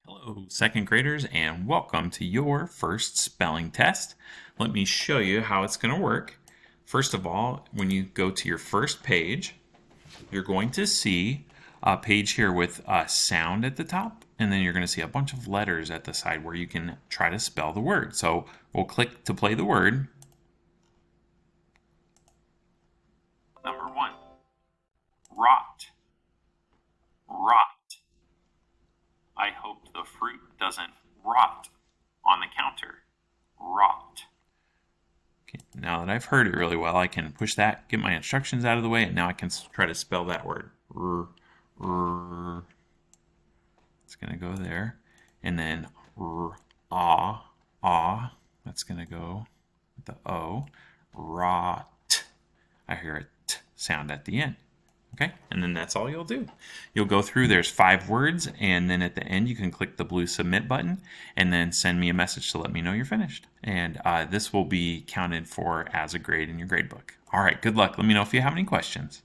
Hello, second graders, and welcome to your first spelling test. Let me show you how it's going to work. First of all, when you go to your first page, you're going to see a page here with a sound at the top, and then you're going to see a bunch of letters at the side where you can try to spell the word. So we'll click to play the word. Number one, rot. Rot. I hope the fruit doesn't rot on the counter. Rot. Okay, now that I've heard it really well, I can push that, get my instructions out of the way, and now I can try to spell that word. It's going to go there. And then ah, that's going to go with the O. Rot. I hear a t sound at the end. Okay, and then that's all you'll do. You'll go through, there's 5 words, and then at the end you can click the blue submit button and then send me a message to let me know you're finished. And this will be counted for as a grade in your grade book. All right, good luck. Let me know if you have any questions.